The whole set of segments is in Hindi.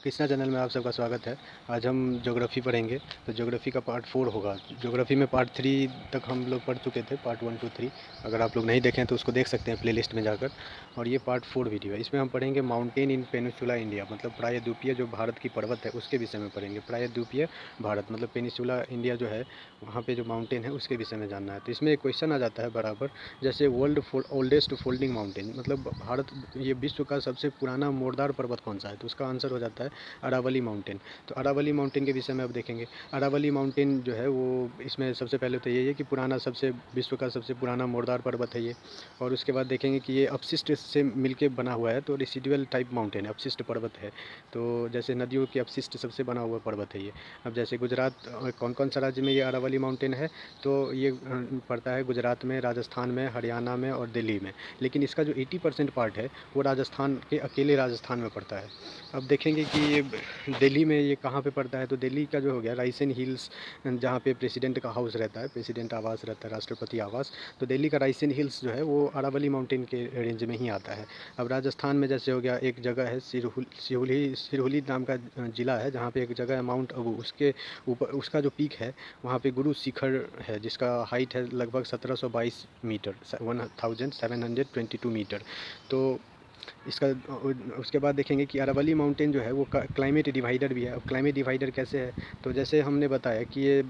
कृष्णा चैनल में आप सबका स्वागत है। आज हम ज्योग्राफी पढ़ेंगे, तो ज्योग्राफी का पार्ट 4 होगा। ज्योग्राफी में पार्ट 3 तक हम लोग पढ़ चुके थे, पार्ट 1 2 3। अगर आप लोग नहीं देखें तो उसको देख सकते हैं प्लेलिस्ट में जाकर। और ये पार्ट 4 वीडियो है। इसमें हम पढ़ेंगे माउंटेन इन पेनिनसुला इंडिया, मतलब प्रायद्वीपीय जो भारत की पर्वत है उसके विषय में पढ़ेंगे। प्रायद्वीपीय भारत मतलब पेनिनसुला इंडिया जो है, वहाँ पे जो माउंटेन है उसके विषय में जानना है। तो इसमें एक क्वेश्चन आ जाता है बराबर, जैसे वर्ल्ड ओल्डेस्ट फोल्डिंग माउंटेन, मतलब भारत ये विश्व का सबसे पुराना मोड़दार पर्वत कौन सा है, तो उसका आंसर हो जाता है अरावली माउंटेन। तो अरावली माउंटेन के विषय में अब देखेंगे। अरावली माउंटेन जो है वो, इसमें सबसे पहले तो यही है कि पुराना, सबसे विश्व का सबसे पुराना मोड़दार पर्वत है ये। और उसके बाद देखेंगे कि ये अपशिष्ट से मिलके बना हुआ है, तो रेसिडुअल टाइप माउंटेन है, अपशिष्ट पर्वत है। तो जैसे नदियों के अपशिष्ट सबसे बना हुआ पर्वत है ये। अब जैसे गुजरात, कौन कौन सा राज्य में ये अरावली माउंटेन है, तो ये पड़ता है गुजरात में, राजस्थान में, हरियाणा में और दिल्ली में। लेकिन इसका जो 80% पार्ट है वो राजस्थान के, अकेले राजस्थान में पड़ता है। अब देखेंगे कि ये दिल्ली में ये कहाँ पे पड़ता है, तो दिल्ली का जो हो गया राइसेन हिल्स, जहाँ पे प्रेसिडेंट का हाउस रहता है, प्रेसिडेंट आवास रहता है, राष्ट्रपति आवास। तो दिल्ली का राइसेन हिल्स जो है वो अरावली माउंटेन के रेंज में ही आता है। अब राजस्थान में जैसे हो गया, एक जगह है सिरहुली नाम का ज़िला है, जहाँ पे एक जगह है माउंट अबू, उसके ऊपर उसका जो पीक है वहाँ पे गुरु शिखर है, जिसका हाइट है लगभग 1722 मीटर, 1722 मीटर। तो इसका उसके बाद देखेंगे कि अरावली माउंटेन जो है वो क्लाइमेट डिवाइडर भी है। अब क्लाइमेट डिवाइडर कैसे है, तो जैसे हमने बताया कि ये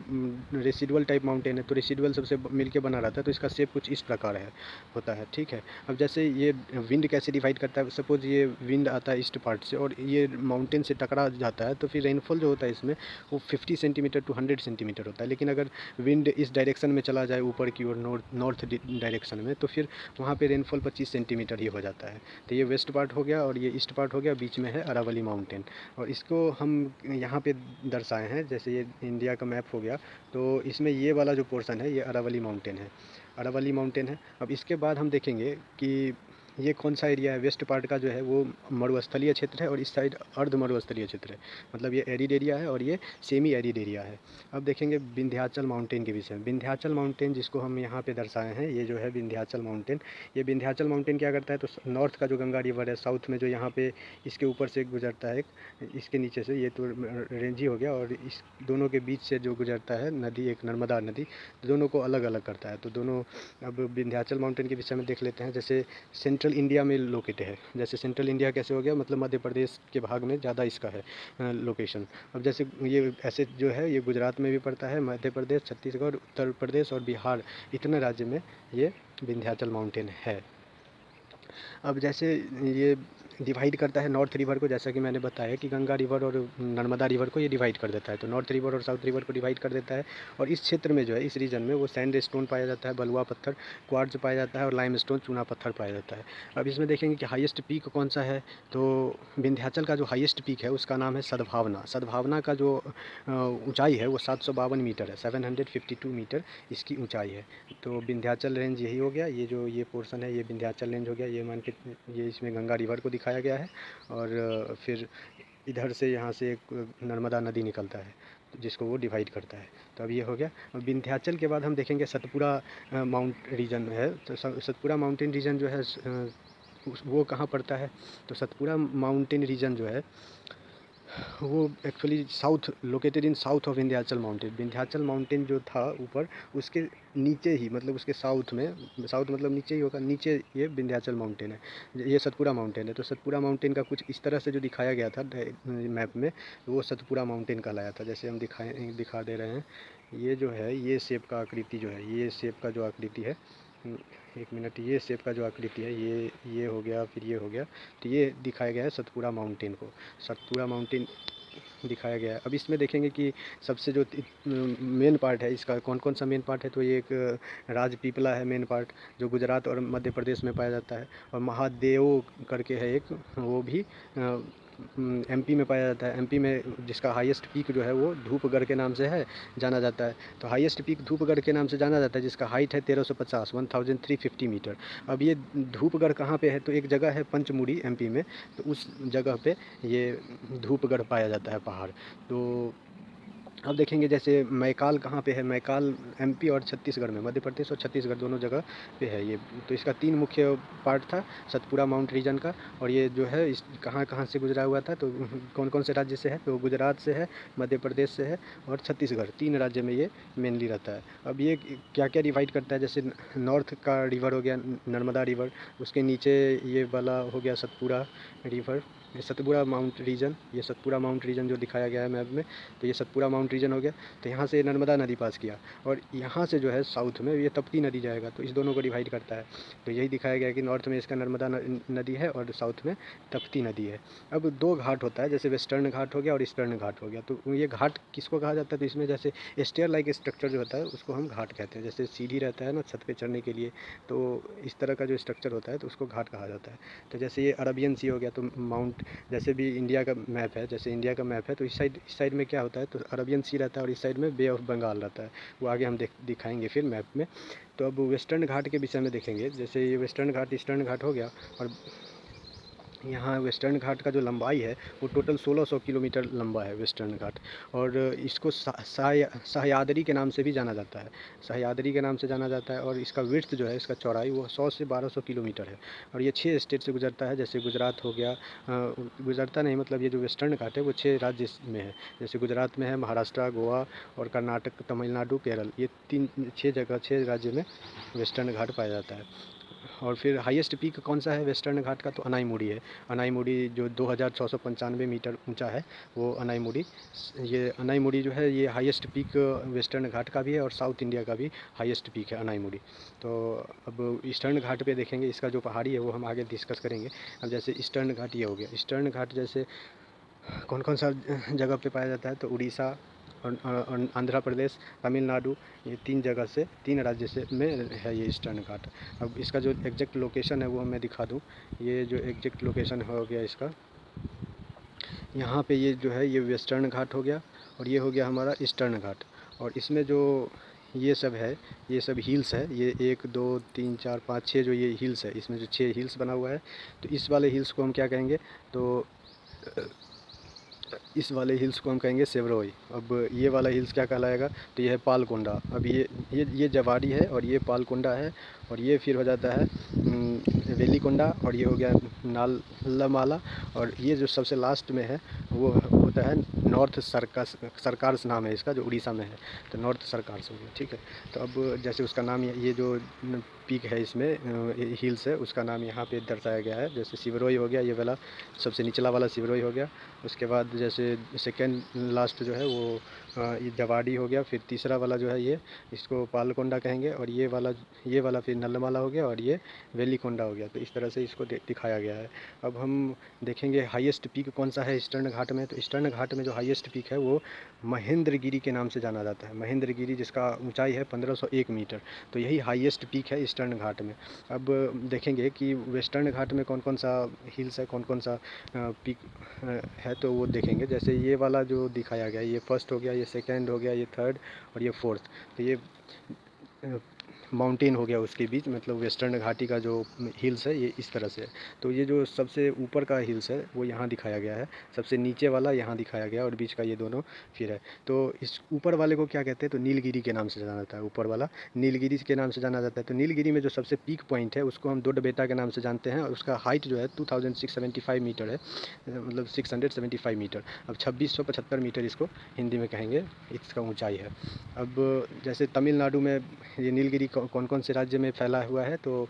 रेसिडुअल टाइप माउंटेन है, तो रेसिडुअल सबसे मिलके बना रहता है, तो इसका शेप कुछ इस प्रकार है, होता है, ठीक है। अब जैसे ये विंड कैसे डिवाइड करता है, सपोज ये विंड आता है ईस्ट पार्ट से और ये माउंटेन से टकरा जाता है, तो फिर रेनफॉल जो होता है इसमें वो 50 सेंटीमीटर टू 100 सेंटीमीटर होता है। लेकिन अगर विंड इस डायरेक्शन में चला जाए, ऊपर की ओर, नॉर्थ डायरेक्शन में, तो फिर वहाँ पे रेनफॉल 25 सेंटीमीटर ही हो जाता है। तो ये वेस्ट पार्ट हो गया और ये ईस्ट पार्ट हो गया, बीच में है अरावली माउंटेन। और इसको हम यहाँ पे दर्शाए हैं, जैसे ये इंडिया का मैप हो गया, तो इसमें ये वाला जो पोर्शन है ये अरावली माउंटेन है, अरावली माउंटेन है। अब इसके बाद हम देखेंगे कि ये कौन सा एरिया है, वेस्ट पार्ट का जो है वो मरुस्थलीय क्षेत्र है और इस साइड अर्ध मरुस्थलीय क्षेत्र है, मतलब ये एरिड एरिया है और ये सेमी एरिड एरिया है। अब देखेंगे विंध्याचल माउंटेन के विषय में। विंध्याचल माउंटेन जिसको हम यहाँ पे दर्शाए हैं, ये जो है विंध्याचल माउंटेन। ये विंध्याचल माउंटेन क्या करता है, तो नॉर्थ का जो गंगा रिवर है, साउथ में जो यहाँ पे इसके ऊपर से गुजरता है, इसके नीचे से, ये तो रेंज ही हो गया, और इस दोनों के बीच से जो गुजरता है नदी, एक नर्मदा नदी, दोनों को अलग अलग करता है। तो दोनों, अब विंध्याचल माउंटेन के विषय में देख लेते हैं। जैसे सेंट्रल इंडिया में लोकेटेड है, जैसे सेंट्रल इंडिया कैसे हो गया, मतलब मध्य प्रदेश के भाग में ज़्यादा इसका है लोकेशन। अब जैसे ये ऐसे जो है ये गुजरात में भी पड़ता है, मध्य प्रदेश, छत्तीसगढ़, उत्तर प्रदेश और बिहार, इतने राज्य में ये विंध्याचल माउंटेन है। अब जैसे ये डिवाइड करता है नॉर्थ रिवर को, जैसा कि मैंने बताया कि गंगा रिवर और नर्मदा रिवर को ये डिवाइड कर देता है, तो नॉर्थ रिवर और साउथ रिवर को डिवाइड कर देता है। और इस क्षेत्र में जो है, इस रीजन में वो सैंड स्टोन पाया जाता है, बलुआ पत्थर, क्वार्ट्ज पाया जाता है और लाइम स्टोन, चूना पत्थर पाया जाता है। अब इसमें देखेंगे कि हाईएस्ट पीक कौन सा है, तो विंध्याचल का जो हाईएस्ट पीक है उसका नाम है सद्भावना। सद्भावना का जो ऊंचाई है वो 752 मीटर है, 752 मीटर इसकी ऊंचाई है। तो विंध्याचल रेंज यही हो गया, ये जो ये पोर्शन है ये विंध्याचल रेंज हो गया, ये मान के, ये इसमें गंगा रिवर को दिखाया गया है। और फिर इधर से यहाँ से एक नर्मदा नदी निकलता है, तो जिसको वो डिवाइड करता है। तो अब ये हो गया। विंध्याचल के बाद हम देखेंगे सतपुड़ा माउंट रीजन है, तो सतपुड़ा माउंटेन रीजन जो है वो कहाँ पड़ता है, तो सतपुड़ा माउंटेन रीजन जो है वो actually south, located in south of Vindhyachal mountain. Vindhyachal mountain जो था ऊपर, उसके नीचे ही, मतलब उसके साउथ में, साउथ मतलब नीचे ही होगा, नीचे ये विंध्याचल माउंटेन है, ये सतपुड़ा माउंटेन है। तो सतपुड़ा माउंटेन का कुछ इस तरह से जो दिखाया गया था मैप में, वो सतपुड़ा माउंटेन कहलाया था। जैसे हम दिखा दे रहे हैं, ये जो है ये शेप का आकृति जो है, ये शेप का जो आकृति है, एक मिनट, ये शेप का जो आकृति है, ये हो गया, फिर ये हो गया, तो ये दिखाया गया है सतपुड़ा माउंटेन को, सतपुड़ा माउंटेन दिखाया गया है। अब इसमें देखेंगे कि सबसे जो मेन पार्ट है इसका, कौन कौन सा मेन पार्ट है, तो ये एक राजपीपला है मेन पार्ट, जो गुजरात और मध्य प्रदेश में पाया जाता है। और महादेव करके है एक, वो भी एमपी में पाया जाता है। एमपी में जिसका हाईएस्ट पीक जो है वो धूपगढ़ के नाम से है, जाना जाता है। तो हाईएस्ट पीक धूपगढ़ के नाम से जाना जाता है, जिसका हाइट है 1350, 1350 मीटर। अब ये धूपगढ़ कहाँ पे है, तो एक जगह है पंचमुड़ी एमपी में, तो उस जगह पे ये धूपगढ़ पाया जाता है पहाड़। तो अब देखेंगे जैसे मैकाल कहाँ पे है, मैकाल एमपी और छत्तीसगढ़ में, मध्य प्रदेश और छत्तीसगढ़ दोनों जगह पे है ये। तो इसका 3 मुख्य पार्ट था सतपुड़ा माउंट रीजन का। और ये जो है इस कहाँ कहाँ से गुजरा हुआ था, तो कौन कौन से राज्य से है, तो गुजरात से है, मध्य प्रदेश से है और छत्तीसगढ़, 3 राज्य में ये मेनली रहता है। अब ये क्या क्या डिवाइड करता है, जैसे नॉर्थ का रिवर हो गया नर्मदा रिवर, उसके नीचे ये वाला हो गया सतपुड़ा रिवर, ये सतपुड़ा माउंट रीजन, ये सतपुड़ा माउंट रीजन जो दिखाया गया है मैप में, तो ये सतपुड़ा माउंट रीजन हो गया। तो यहाँ से नर्मदा नदी पास किया और यहाँ से जो है साउथ में ये तप्ती नदी जाएगा, तो इस दोनों को डिवाइड करता है। तो यही दिखाया गया है कि नॉर्थ में इसका नर्मदा नदी है और साउथ में तप्ती नदी है। अब 2 घाट होता है, जैसे वेस्टर्न घाट हो गया और ईस्टर्न घाट हो गया। तो ये घाट किसको कहा जाता है, तो इसमें जैसे स्टेयर लाइक स्ट्रक्चर जो होता है उसको हम घाट कहते हैं। जैसे सीढ़ी रहता है ना छत पे चढ़ने के लिए, तो इस तरह का जो स्ट्रक्चर होता है तो उसको घाट कहा जाता है। तो जैसे ये अरबियन सी हो गया, तो माउंट, जैसे भी इंडिया का मैप है, जैसे इंडिया का मैप है तो इस साइड में क्या होता है, तो अरबियन सी रहता है और इस साइड में बे ऑफ बंगाल रहता है। वो आगे हम दिखाएंगे फिर मैप में। तो अब वेस्टर्न घाट के विषय में देखेंगे, जैसे ये वेस्टर्न घाट ईस्टर्न घाट हो गया। और यहाँ वेस्टर्न घाट का जो लंबाई है वो टोटल 1600 किलोमीटर लंबा है वेस्टर्न घाट। और इसको सह्याद्री के नाम से भी जाना जाता है, सह्याद्री के नाम से जाना जाता है। और इसका विड्थ जो है, इसका चौड़ाई वो 100 से 1200 किलोमीटर है। और ये 6 स्टेट से गुजरता है, जैसे गुजरात हो गया, गुजरता नहीं मतलब ये जो वेस्टर्न घाट है वो 6 राज्य में है। जैसे गुजरात में है, महाराष्ट्र, गोवा और कर्नाटक, तमिलनाडु, केरल, ये 6 राज्य में वेस्टर्न घाट पाया जाता है। और फिर हाईएस्ट पीक कौन सा है वेस्टर्न घाट का, तो अनाईमुड़ी है। अनाईमुड़ी जो 2695 मीटर ऊंचा है, वो अनाईमुड़ी, ये अनाईमुड़ी जो है ये हाईएस्ट पीक वेस्टर्न घाट का भी है और साउथ इंडिया का भी हाईएस्ट पीक है अनाईमुड़ी। तो अब ईस्टर्न घाट पे देखेंगे, इसका जो पहाड़ी है वो हम आगे डिस्कस करेंगे। अब जैसे ईस्टर्न घाट ये हो गया, ईस्टर्न घाट जैसे कौन कौन सा जगह पे पाया जाता है, तो उड़ीसा और आंध्र प्रदेश, तमिलनाडु, ये 3 जगह से, 3 राज्य से में है ये ईस्टर्न घाट। अब इसका जो एग्जैक्ट लोकेशन है वो मैं दिखा दूँ। ये जो एग्जैक्ट लोकेशन हो गया इसका, यहाँ पे ये जो है ये वेस्टर्न घाट हो गया और ये हो गया हमारा ईस्टर्न घाट। और इसमें जो ये सब है, ये सब हिल्स है, ये 1 2 3 4 5 6 जो ये हिल्स है, इसमें जो 6 हिल्स बना हुआ है, तो इस वाले हिल्स को हम क्या कहेंगे, तो इस वाले हिल्स को हम कहेंगे सेवरोई। अब ये वाला हिल्स क्या कहलाएगा, तो ये है पालकोंडा। अब ये जवाड़ी है और ये पालकोंडा है। और ये फिर हो जाता है वेलीकोंडा और ये हो गया नालमाला। और ये जो सबसे लास्ट में है वो होता है नॉर्थ सरकार्स नाम है इसका, जो उड़ीसा में है, तो नॉर्थ सरकार्स हो गया। ठीक है, तो अब जैसे उसका नाम ये जो पीक है इसमें हिल्स है उसका नाम यहाँ पे दर्शाया गया है। जैसे सिवरोई हो गया, ये वाला सबसे निचला वाला सिवरोई हो गया। उसके बाद जैसे सेकेंड लास्ट जो है वो ये जवाड़ी हो गया। फिर तीसरा वाला जो है ये, इसको पालकोंडा कहेंगे। और ये वाला फिर नल्लमाला हो गया और ये वेलीकोंडा हो गया। तो इस तरह से इसको दिखाया गया है। अब हम देखेंगे हाईएस्ट पीक कौन सा है ईस्टर्न घाट में, तो ईस्टर्न घाट में जो हाईएस्ट पीक है वो महेंद्रगिरी के नाम से जाना जाता है। महेंद्रगिरी, जिसका ऊंचाई है 1501 मीटर। तो यही हाईएस्ट पीक है ईस्टर्न घाट में। अब देखेंगे कि वेस्टर्न घाट में कौन कौन सा हिल्स है, कौन कौन सा पीक है, तो वो देखेंगे। जैसे ये वाला जो दिखाया गया, ये फर्स्ट हो गया, ये सेकंड हो गया, ये थर्ड और ये फोर्थ। तो ये माउंटेन हो गया उसके बीच, मतलब वेस्टर्न घाटी का जो हिल्स है ये इस तरह से है। तो ये जो सबसे ऊपर का हिल्स है वो यहाँ दिखाया गया है, सबसे नीचे वाला यहाँ दिखाया गया और बीच का ये दोनों फिर है। तो इस ऊपर वाले को क्या कहते हैं, तो नीलगिरी के नाम से जाना जाता है। ऊपर वाला नीलगिरी के नाम से जाना जाता है। तो नीलगिरी में जो सबसे पीक पॉइंट है उसको हम दोडबेटा के नाम से जानते हैं और उसका हाइट जो है 2675 मीटर है, मतलब 675 मीटर। अब 2675 मीटर इसको हिंदी में कहेंगे, इसका ऊंचाई है। अब जैसे तमिलनाडु में ये नीलगिरी कौन कौन से राज्य में फैला हुआ है, तो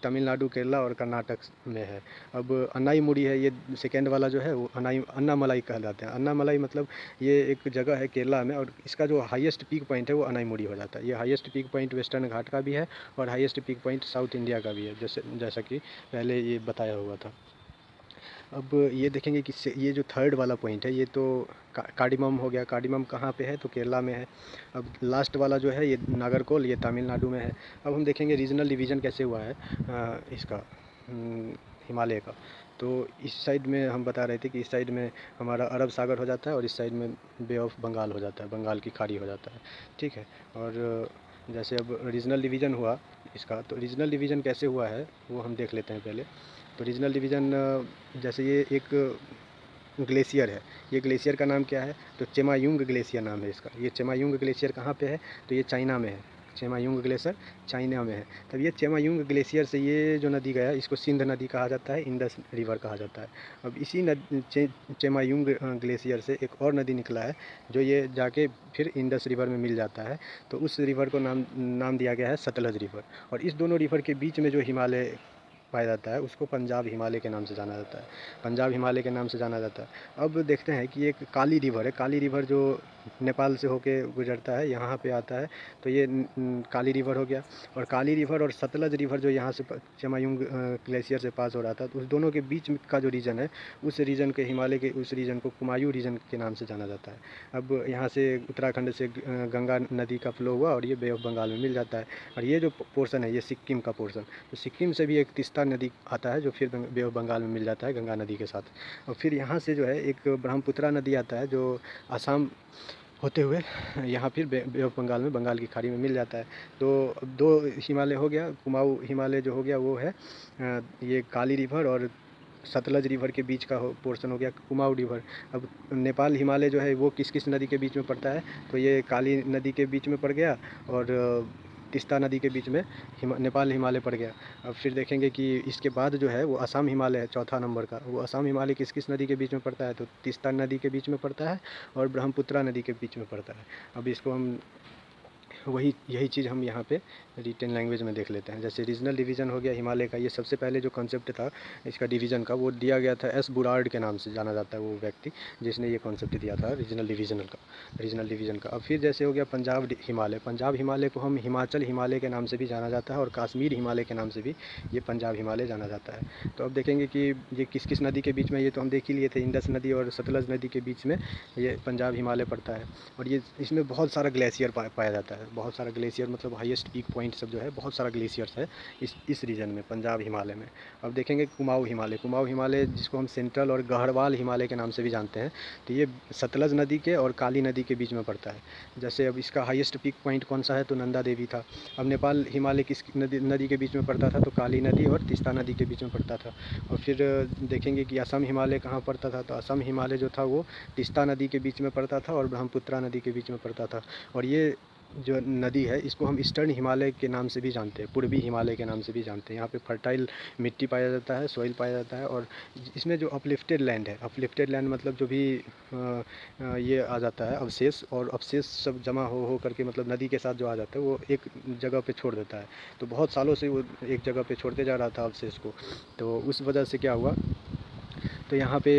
तमिलनाडु, केरला और कर्नाटक में है। अब अन्नाईमुड़ी है, ये सेकेंड वाला जो है वो अन्नामलाई कहलाते हैं। अन्नामलाई मतलब ये एक जगह है केरला में और इसका जो हाईएस्ट पीक पॉइंट है वो अन्नाईमुड़ी हो जाता है। ये हाईएस्ट पीक पॉइंट वेस्टर्न घाट का भी है और highest peak point south India का भी है, जैसा कि पहले ये बताया हुआ था। अब ये देखेंगे कि ये जो थर्ड वाला पॉइंट है ये तो कार्डिमम हो गया। कार्डिमम कहाँ पे है, तो केरला में है। अब लास्ट वाला जो है ये नागरकोल, ये तमिलनाडु में है। अब हम देखेंगे रीजनल डिवीज़न कैसे हुआ है इसका हिमालय का। तो इस साइड में हम बता रहे थे कि इस साइड में हमारा अरब सागर हो जाता है और इस साइड में बे ऑफ बंगाल हो जाता है, बंगाल की खाड़ी हो जाता है। ठीक है, और जैसे अब रीजनल डिवीज़न हुआ इसका, तो रीजनल डिवीज़न कैसे हुआ है वो हम देख लेते हैं पहले। तो रीजनल डिवीज़न जैसे ये एक ग्लेशियर है। ये ग्लेशियर का नाम क्या है, तो चेमायुंग ग्लेशियर नाम है इसका। ये चेमायुंग ग्लेशियर कहाँ पे है, तो ये चाइना में है। चेमायुंग ग्लेशियर चाइना में है। तब ये चेमायुंग ग्लेशियर से ये जो नदी गया इसको सिंध नदी कहा जाता है, इंडस रिवर कहा जाता है। अब इसी चेमायुंग ग्लेशियर से एक और नदी निकला है जो ये जाके फिर इंडस रिवर में मिल जाता है। तो उस रिवर को नाम दिया गया है सतलज रिवर। और इस दोनों रिवर के बीच में जो हिमालय पाया जाता है उसको पंजाब हिमालय के नाम से जाना जाता है। पंजाब हिमालय के नाम से जाना जाता है। अब देखते हैं कि एक काली रिवर है, काली रिवर जो नेपाल से होके गुजरता है, यहाँ पे आता है। तो ये काली रिवर हो गया। और काली रिवर और सतलज रिवर जो यहाँ से चेमायुंग ग्लेशियर से पास हो रहा था, तो उस दोनों के बीच का जो रीजन है, उस रीजन के हिमालय के उस रीजन को कुमायूं रीजन के नाम से जाना जाता है। अब यहाँ से उत्तराखंड से गंगा नदी का फ्लो हुआ और ये बे ऑफ बंगाल में मिल जाता है। और ये जो पोर्शन है ये सिक्किम का पोर्शन, तो सिक्किम से भी एक तीस्ता नदी आता है जो फिर बे ऑफ बंगाल में मिल जाता है गंगा नदी के साथ। और फिर यहाँ से जो है एक ब्रह्मपुत्रा नदी आता है जो आसाम होते हुए यहाँ फिर बे ऑफ बंगाल में बंगाल की खाड़ी में मिल जाता है। तो अब 2 हिमालय हो गया। कुमाऊं हिमालय जो हो गया वो है ये काली रिवर और सतलज रिवर के बीच का पोर्शन हो गया कुमाऊं रिवर। अब नेपाल हिमालय जो है वो किस किस नदी के बीच में पड़ता है, तो ये काली नदी के बीच में पड़ गया और तीस्ता नदी के बीच में नेपाल हिमालय पड़ गया। अब फिर देखेंगे कि इसके बाद जो है वो असम हिमालय है चौथा नंबर का। वो असम हिमालय किस किस नदी के बीच में पड़ता है, तो तीस्ता नदी के बीच में पड़ता है और ब्रह्मपुत्रा नदी के बीच में पड़ता है। अब इसको हम यही चीज़ हम यहाँ पे रिटेन लैंग्वेज में देख लेते हैं। जैसे रीजनल डिवीज़न हो गया हिमालय का, ये सबसे पहले जो कॉन्सेप्ट था इसका डिवीज़न का वो दिया गया था एस बुरार्ड के नाम से जाना जाता है वो व्यक्ति जिसने ये कॉन्सेप्ट दिया था रीजनल डिवीज़न का। अब फिर जैसे हो गया पंजाब हिमालय। पंजाब हिमालय को हम हिमाचल हिमालय के नाम से भी जाना जाता है और कश्मीर हिमालय के नाम से भी ये पंजाब हिमालय जाना जाता है। तो अब देखेंगे कि ये किस किस नदी के बीच में, ये तो हम देख ही लिए थे, इंडस नदी और सतलज नदी के बीच में ये पंजाब हिमालय पड़ता है। और ये इसमें बहुत सारा ग्लेशियर पाया जाता है, बहुत सारा ग्लेशियर मतलब हाईएस्ट पीक पॉइंट सब जो है बहुत सारा ग्लेशियर्स है इस रीजन में पंजाब हिमालय में। अब देखेंगे कुमाऊं हिमालय जिसको हम सेंट्रल और गढ़वाल हिमालय के नाम से भी जानते हैं। तो ये सतलज नदी के और काली नदी के बीच में पड़ता है। जैसे अब इसका हाईएस्ट पीक पॉइंट कौन सा है, तो नंदा देवी था। अब नेपाल हिमालय किस नदी के बीच में पड़ता था, तो काली नदी और तीस्ता नदी के बीच में पड़ता था। और फिर देखेंगे कि असम हिमालय कहाँ पड़ता था, तो असम हिमालय जो था वो तीस्ता नदी के बीच में पड़ता था और ब्रह्मपुत्रा नदी के बीच में पड़ता था। और ये जो नदी है इसको हम ईस्टर्न हिमालय के नाम से भी जानते हैं, पूर्वी हिमालय के नाम से भी जानते हैं। यहाँ पे फर्टाइल मिट्टी पाया जाता है, सॉइल पाया जाता है। और इसमें जो अपलिफ्टेड लैंड है, अपलिफ्टेड लैंड मतलब जो भी ये आ जाता है अवशेष, और अवशेष सब जमा हो करके मतलब नदी के साथ जो आ जाता है वो एक जगह पे छोड़ देता है। तो बहुत सालों से वो एक जगह पे छोड़ते जा रहा था अवशेष को, तो उस वजह से क्या हुआ, तो यहाँ पे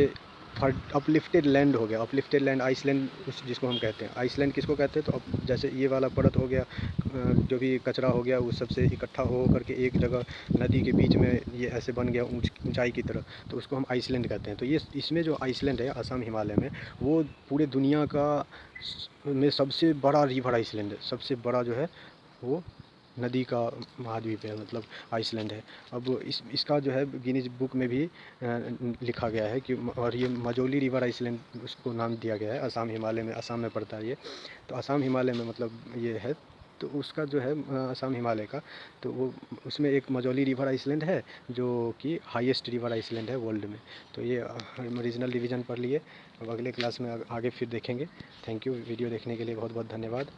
अपलिफ्टेड लैंड हो गया। अपलिफ्टेड लैंड आइसलैंड जिसको हम कहते हैं, आइसलैंड किसको कहते हैं, तो अब जैसे ये वाला परत हो गया जो भी कचरा हो गया वो सबसे इकट्ठा हो करके एक जगह नदी के बीच में ये ऐसे बन गया ऊंचाई की तरह, तो उसको हम आइसलैंड कहते हैं। तो ये इसमें जो आइसलैंड है असम हिमालय में, वो पूरे दुनिया का में सबसे बड़ा रिवर आइसलैंड है। सबसे बड़ा जो है वो नदी का महाद्वीप है, मतलब आइसलैंड है। अब इसका जो है गिनीज बुक में भी लिखा गया है कि, और ये मजोली रिवर आइसलैंड उसको नाम दिया गया है। असम हिमालय में, असम में पड़ता है ये। तो असम हिमालय में मतलब ये है, तो उसका जो है असम हिमालय का, तो वो उसमें एक मजोली रिवर आइसलैंड है जो कि हाईएस्ट रिवर आइसलैंड है वर्ल्ड में। तो ये रीजनल डिवीज़न पढ़ लिए। अब अगले क्लास में आगे फिर देखेंगे। थैंक यू, वीडियो देखने के लिए बहुत बहुत धन्यवाद।